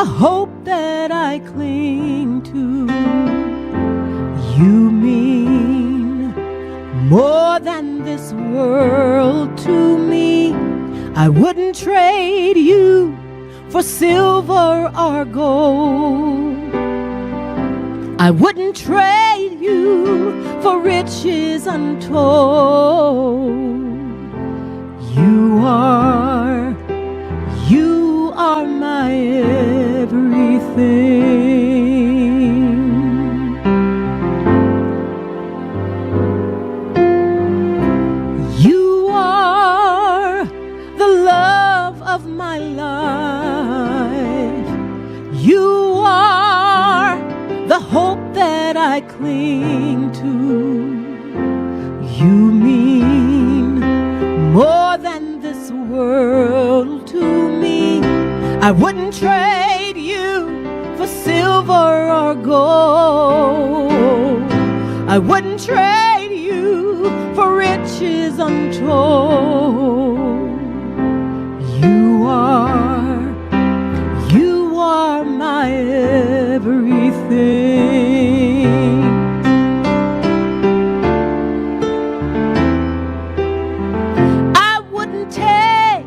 the hope that I cling to. You mean more than this world to me. I wouldn't trade you for silver or gold. I wouldn't trade you for riches untold. You are my everything. You are the love of my life. You are the hope that I cling to. You mean more than this world to me. I wouldn't trade you for silver or gold. I wouldn't trade you for riches untold. You are my everything. I wouldn't take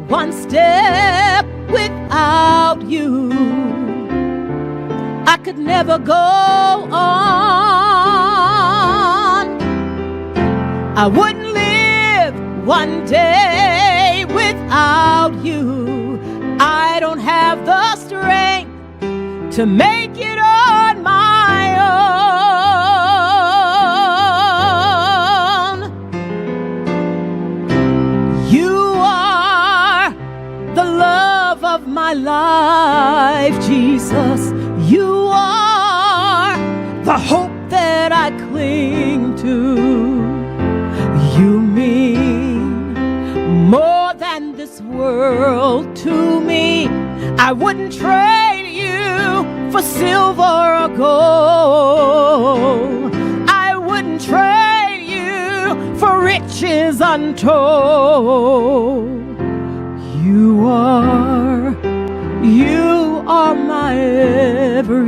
one step without you. I could never go on. I wouldn't live one day without you. I don't have the strength to make it on my own. You are the love of my life, Jesus. You are the hope that I cling to. You mean more than this world to me. I wouldn't trade you for silver or gold. I wouldn't trade you for riches untold. You are my everything.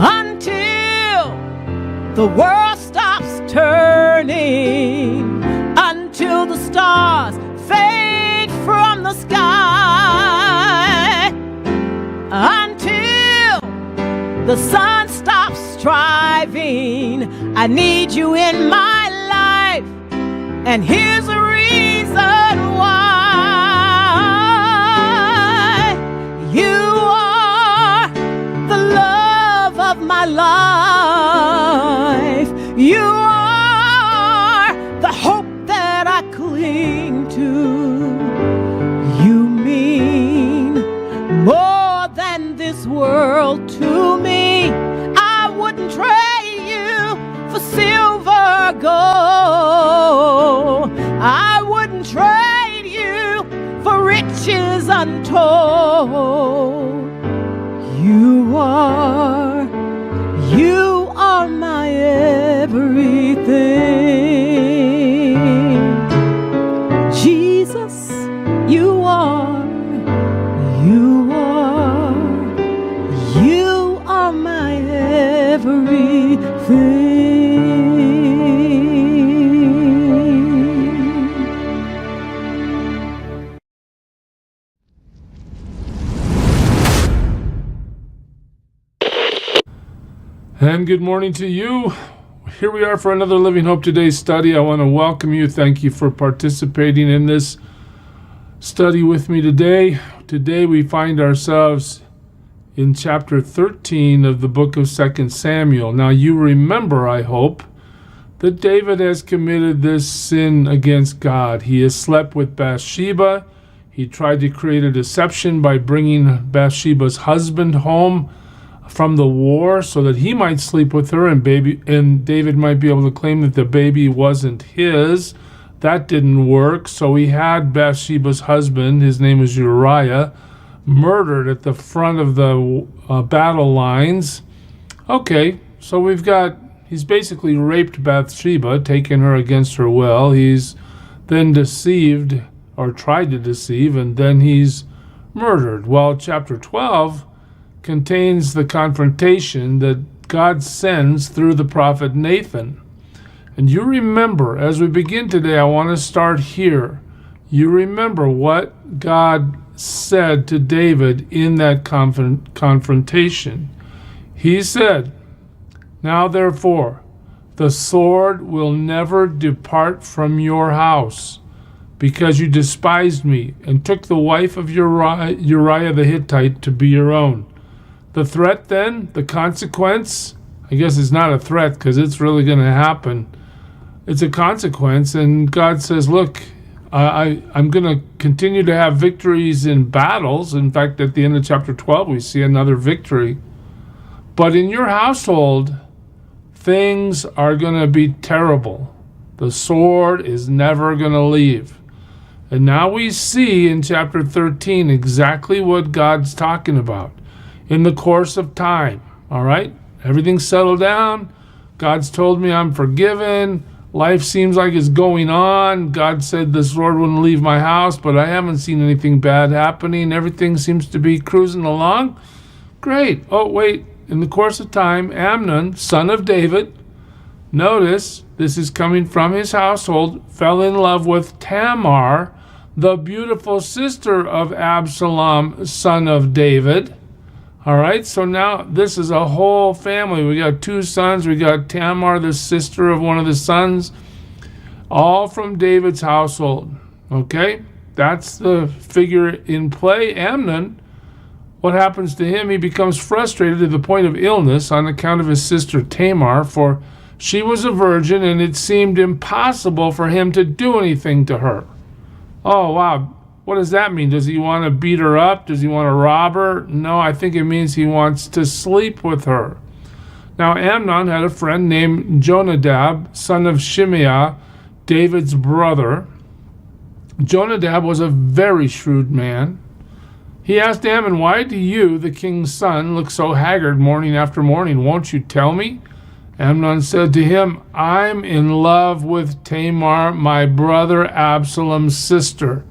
Until the world stops turning, until the stars fade from the sky, until the sun stops striving, I need you in my life, and here's a reason why. You are the love of my life. You are the hope that I cling to. You mean more than this world to me. I wouldn't trade you for silver or gold. I wouldn't trade you for riches untold. You are my everything. Jesus, you are my everything. And good morning to you. Here we are for another Living Hope Today study. I want to welcome you. Thank you for participating in this study with me today. Today we find ourselves in chapter 13 of the book of 2 Samuel. Now you remember, I hope, that David has committed this sin against God. He has slept with Bathsheba. He tried to create a deception by bringing Bathsheba's husband home from the war so that he might sleep with her and David might be able to claim that the baby wasn't his. That didn't work, so he had Bathsheba's husband, his name was Uriah, murdered at the front of the battle lines. Okay, so we've got He's basically raped Bathsheba, taken her against her will. He's then deceived, or tried to deceive, and then he's murdered. Well, chapter 12 contains the confrontation that God sends through the prophet Nathan. And you remember, as we begin today, I want to start here. You remember what God said to David in that confrontation. He said, "Now therefore, the sword will never depart from your house, because you despised me and took the wife of Uriah the Hittite to be your own." The threat then, the consequence, I guess it's not a threat because it's really going to happen. It's a consequence, and God says, look, I'm going to continue to have victories in battles. In fact, at the end of chapter 12, we see another victory. But in your household, things are going to be terrible. The sword is never going to leave. And now we see in chapter 13 exactly what God's talking about. In the course of time, all right? Everything's settled down. God's told me I'm forgiven. Life seems like it's going on. God said the sword wouldn't leave my house, but I haven't seen anything bad happening. Everything seems to be cruising along. Great. Oh, wait. In the course of time, Amnon, son of David, notice this is coming from his household, fell in love with Tamar, the beautiful sister of Absalom, son of David. All right, so now this is a whole family. We got two sons. We got Tamar, the sister of one of the sons, all from David's household. Okay, that's the figure in play. Amnon, what happens to him? He becomes frustrated to the point of illness on account of his sister Tamar, for she was a virgin and it seemed impossible for him to do anything to her. Oh, wow. What does that mean? Does he want to beat her up? Does he want to rob her? No, I think it means he wants to sleep with her. Now, Amnon had a friend named Jonadab, son of Shimeah, David's brother. Jonadab was a very shrewd man. He asked Amnon, "Why do you, the king's son, look so haggard morning after morning? Won't you tell me?" Amnon said to him, "I'm in love with Tamar, my brother Absalom's sister."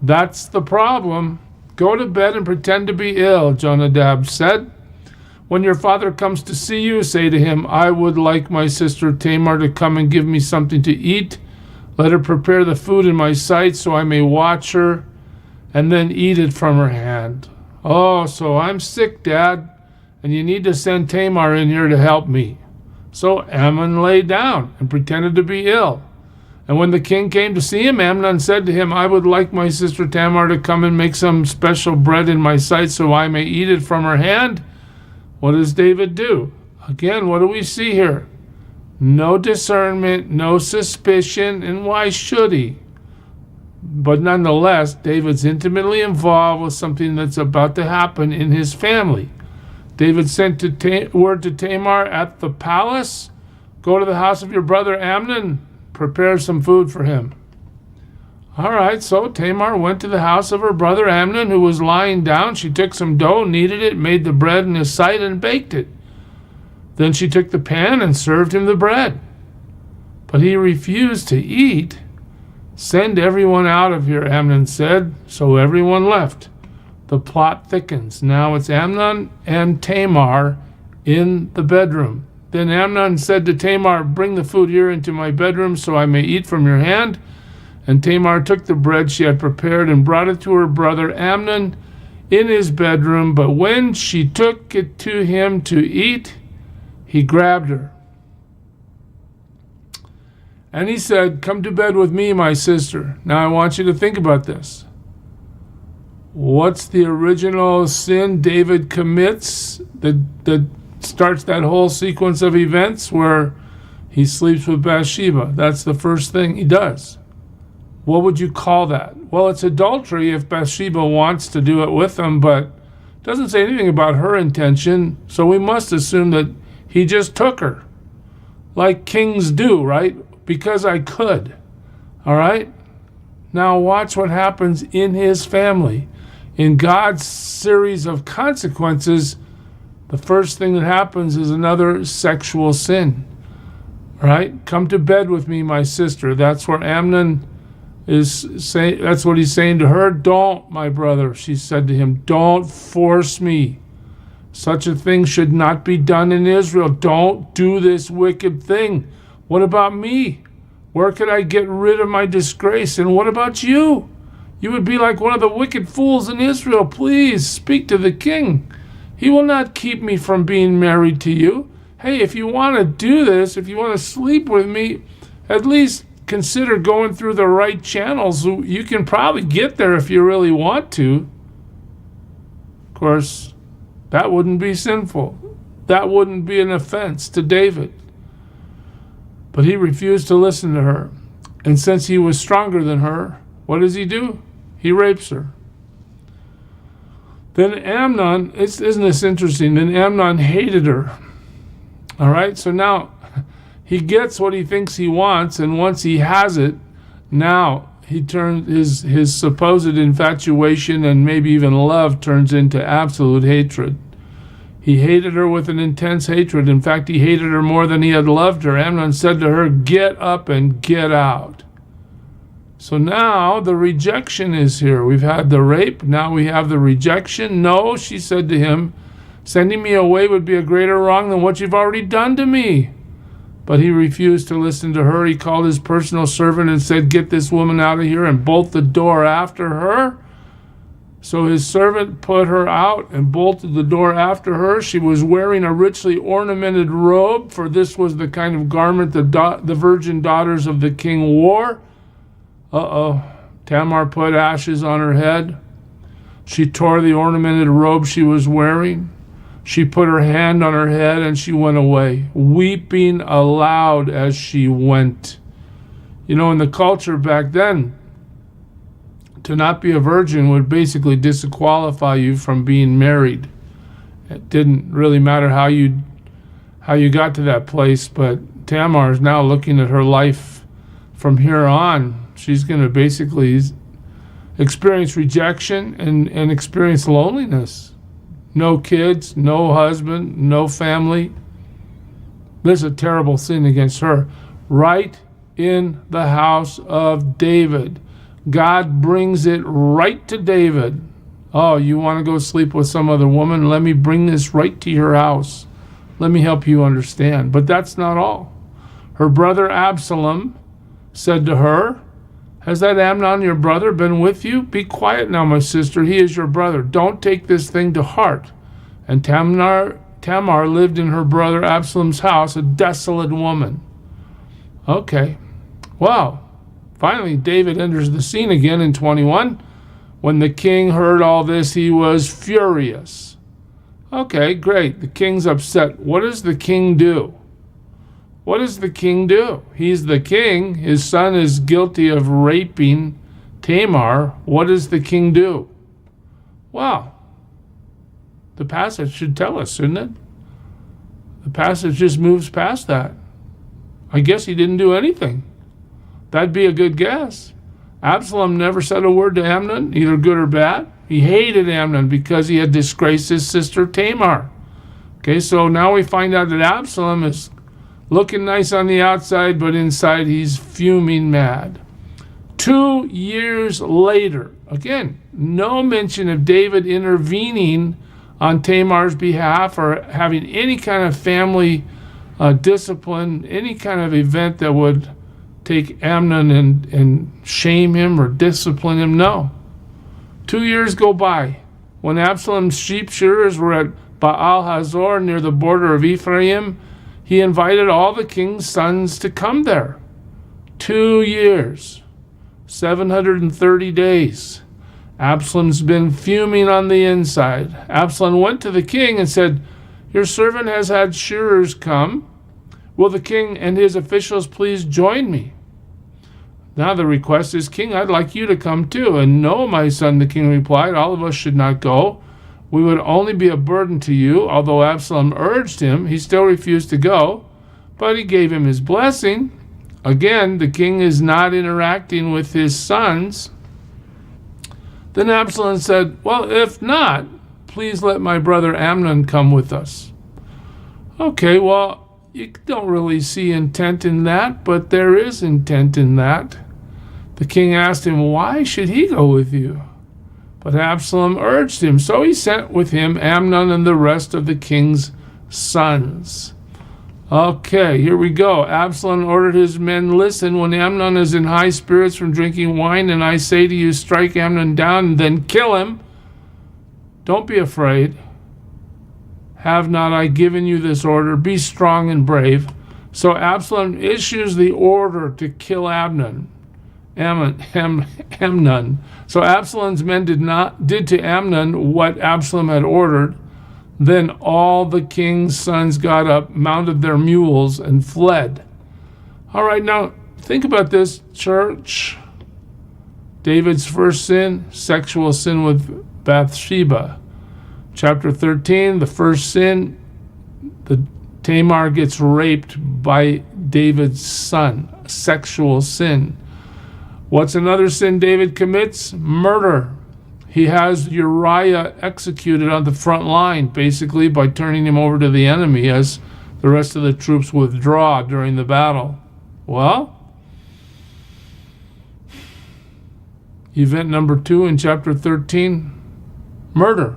"That's the problem. Go to bed and pretend to be ill," Jonadab said. "When your father comes to see you, say to him, 'I would like my sister Tamar to come and give me something to eat. Let her prepare the food in my sight so I may watch her and then eat it from her hand.'" "Oh, so I'm sick, Dad, and you need to send Tamar in here to help me." So Amnon lay down and pretended to be ill. And when the king came to see him, Amnon said to him, "I would like my sister Tamar to come and make some special bread in my sight so I may eat it from her hand." What does David do? Again, what do we see here? No discernment, no suspicion, and why should he? But nonetheless, David's intimately involved with something that's about to happen in his family. David sent word to Tamar at the palace, "Go to the house of your brother Amnon, prepare some food for him." All right, so Tamar went to the house of her brother Amnon, who was lying down. She took some dough, kneaded it, made the bread in his sight, and baked it. Then she took the pan and served him the bread. But he refused to eat. "Send everyone out of here," Amnon said. So everyone left. The plot thickens. Now it's Amnon and Tamar in the bedroom. Then Amnon said to Tamar, "Bring the food here into my bedroom so I may eat from your hand." And Tamar took the bread she had prepared and brought it to her brother Amnon in his bedroom. But when she took it to him to eat, he grabbed her. And he said, "Come to bed with me, my sister." Now I want you to think about this. What's the original sin David commits that starts that whole sequence of events where he sleeps with Bathsheba? That's the first thing he does. What would you call that? Well, it's adultery if Bathsheba wants to do it with him, but it doesn't say anything about her intention, so we must assume that he just took her. Like kings do, right? Because I could. All right? Now watch what happens in his family. In God's series of consequences, the first thing that happens is another sexual sin. All right? Come to bed with me, my sister. That's where Amnon is saying, that's what he's saying to her. Don't, my brother, she said to him, don't force me. Such a thing should not be done in Israel. Don't do this wicked thing. What about me? Where could I get rid of my disgrace? And what about you? You would be like one of the wicked fools in Israel. Please speak to the king. He will not keep me from being married to you. Hey, if you want to do this, if you want to sleep with me, at least consider going through the right channels. You can probably get there if you really want to. Of course, that wouldn't be sinful. That wouldn't be an offense to David. But he refused to listen to her. And since he was stronger than her, what does he do? He rapes her. Then Amnon, isn't this interesting? Then Amnon hated her. All right, so now he gets what he thinks he wants, and once he has it, now he turns his supposed infatuation and maybe even love turns into absolute hatred. He hated her with an intense hatred. In fact, he hated her more than he had loved her. Amnon said to her, get up and get out. So now the rejection is here. We've had the rape. Now we have the rejection. No, she said to him, sending me away would be a greater wrong than what you've already done to me. But he refused to listen to her. He called his personal servant and said, get this woman out of here and bolt the door after her. So his servant put her out and bolted the door after her. She was wearing a richly ornamented robe, for this was the kind of garment the virgin daughters of the king wore. Tamar put ashes on her head. She tore the ornamented robe she was wearing. She put her hand on her head and she went away, weeping aloud as she went. You know, in the culture back then, to not be a virgin would basically disqualify you from being married. It didn't really matter how you got to that place, but Tamar is now looking at her life from here on. She's going to basically experience rejection and experience loneliness. No kids, no husband, no family. This is a terrible sin against her. Right in the house of David. God brings it right to David. Oh, you want to go sleep with some other woman? Let me bring this right to your house. Let me help you understand. But that's not all. Her brother Absalom said to her, has that Amnon, your brother, been with you? Be quiet now, my sister. He is your brother. Don't take this thing to heart. And Tamar lived in her brother Absalom's house, a desolate woman. Okay. Wow. Finally, David enters the scene again in 21. When the king heard all this, he was furious. Okay, great. The king's upset. What does the king do? What does the king do? He's the king. His son is guilty of raping Tamar. What does the king do? Well, the passage should tell us, shouldn't it? The passage just moves past that. I guess he didn't do anything. That'd be a good guess. Absalom never said a word to Amnon, either good or bad. He hated Amnon because he had disgraced his sister Tamar. Okay, so now we find out that Absalom is looking nice on the outside, but inside he's fuming mad. 2 years later, again, no mention of David intervening on Tamar's behalf or having any kind of family discipline, any kind of event that would take Amnon and shame him or discipline him. No. 2 years go by. When Absalom's sheep shearers were at Baal Hazor near the border of Ephraim, he invited all the king's sons to come there. 2 years, 730 days. Absalom's been fuming on the inside. Absalom went to the king and said, your servant has had shearers come. Will the king and his officials please join me? Now the request is, King, I'd like you to come too. And no, my son, the king replied, all of us should not go. We would only be a burden to you. Although Absalom urged him, he still refused to go, but he gave him his blessing. Again, the king is not interacting with his sons. Then Absalom said, well, if not, please let my brother Amnon come with us. Okay, well, you don't really see intent in that, but there is intent in that. The king asked him, why should he go with you? But Absalom urged him, so he sent with him Amnon and the rest of the king's sons. Okay, here we go. Absalom ordered his men, listen, when Amnon is in high spirits from drinking wine, and I say to you, strike Amnon down and then kill him, don't be afraid. Have not I given you this order? Be strong and brave. So Absalom issues the order to kill Amnon. So Absalom's men did to Amnon what Absalom had ordered. Then all the king's sons got up, mounted their mules, and fled. All right, now think about this, church. David's first sin, sexual sin with Bathsheba. Chapter 13, the first sin, Tamar gets raped by David's son, sexual sin. What's another sin David commits? Murder. He has Uriah executed on the front line, basically by turning him over to the enemy as the rest of the troops withdraw during the battle. Well, event number 2 in chapter 13, murder.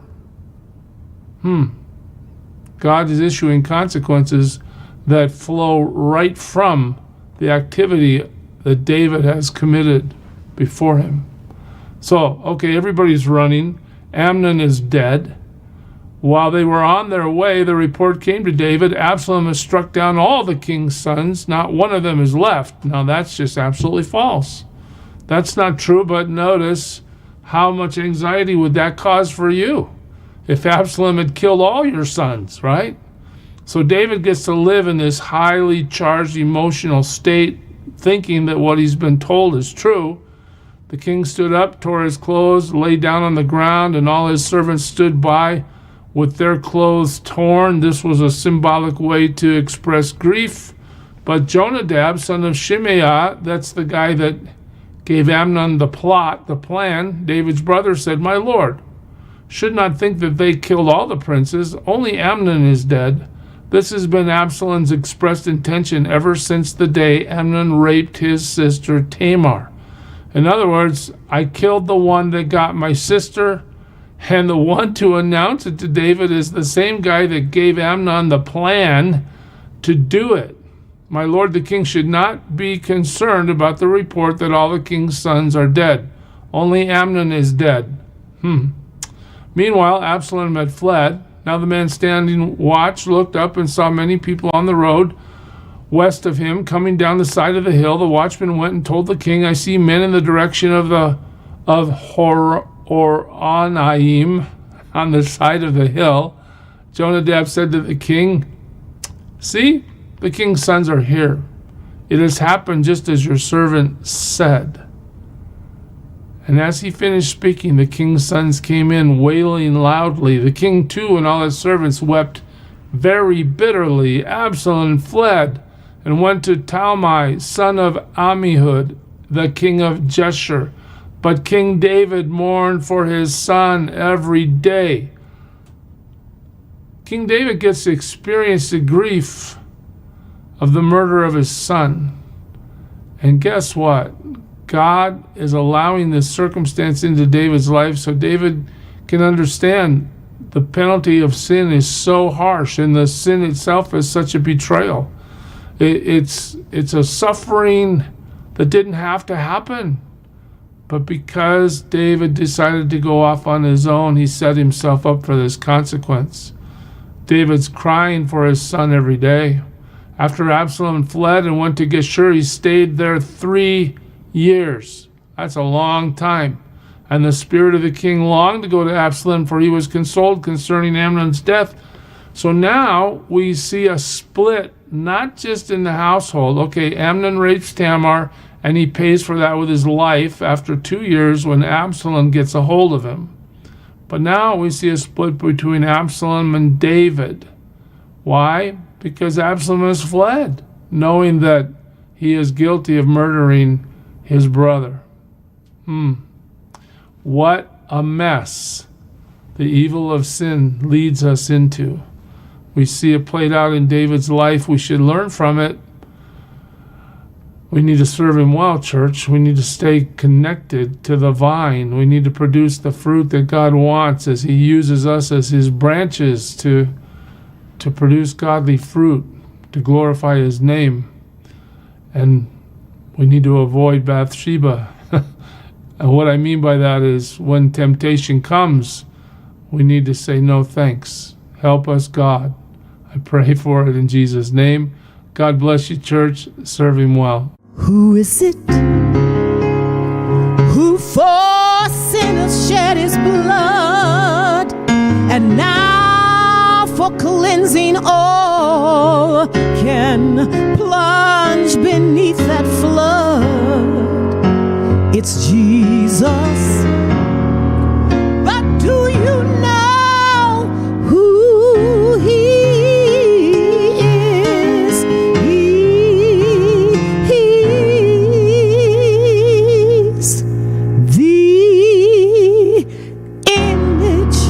God is issuing consequences that flow right from the activity that David has committed before him. So, okay, everybody's running. Amnon is dead. While they were on their way, the report came to David, Absalom has struck down all the king's sons. Not one of them is left. Now, that's just absolutely false. That's not true, but notice how much anxiety would that cause for you if Absalom had killed all your sons, right? So David gets to live in this highly charged emotional state, thinking that what he's been told is true. The king stood up, tore his clothes, lay down on the ground, and all his servants stood by with their clothes torn. This was a symbolic way to express grief. But Jonadab, son of Shimeah, that's the guy that gave Amnon the plan, David's brother, said, my lord, should not think that they killed all the princes. Only Amnon is dead. This has been Absalom's expressed intention ever since the day Amnon raped his sister Tamar. In other words, I killed the one that got my sister, and the one to announce it to David is the same guy that gave Amnon the plan to do it. My lord the king should not be concerned about the report that all the king's sons are dead. Only Amnon is dead. Meanwhile, Absalom had fled. Now the man standing watch looked up and saw many people on the road west of him coming down the side of the hill. The watchman went and told the king, I see men in the direction of Horonaim on the side of the hill. Jonadab said to the king, see, the king's sons are here. It has happened just as your servant said. And as he finished speaking, the king's sons came in wailing loudly. The king too and all his servants wept very bitterly. Absalom fled and went to Talmai, son of Ammihud, the king of Geshur. But King David mourned for his son every day. King David gets to experience the grief of the murder of his son. And guess what? God is allowing this circumstance into David's life so David can understand the penalty of sin is so harsh and the sin itself is such a betrayal. It's a suffering that didn't have to happen. But because David decided to go off on his own, he set himself up for this consequence. David's crying for his son every day. After Absalom fled and went to Geshur, he stayed there 3 years. That's a long time. And the spirit of the king longed to go to Absalom, for he was consoled concerning Amnon's death. So now we see a split, not just in the household. Okay, Amnon rapes Tamar, and he pays for that with his life after 2 years when Absalom gets a hold of him. But now we see a split between Absalom and David. Why? Because Absalom has fled, knowing that he is guilty of murdering his brother. What a mess the evil of sin leads us into. We see it played out in David's life. We should learn from it. We need to serve him well, church. We need to stay connected to the vine. We need to produce the fruit that God wants as he uses us as his branches to produce godly fruit, to glorify his name. And we need to avoid Bathsheba. And what I mean by that is when temptation comes, we need to say no thanks. Help us, God. I pray for it in Jesus' name. God bless you, church. Serve him well. Who is it who for sinners shed his blood, and now for cleansing all can plunge beneath that flood? It's Jesus. But do you know who he is? He's the image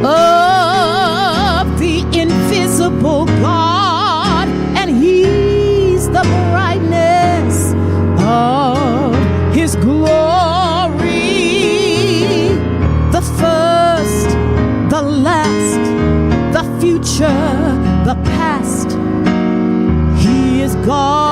of the invisible God, and he's the brightness of his glory, the first, the last, the future, the past. He is God.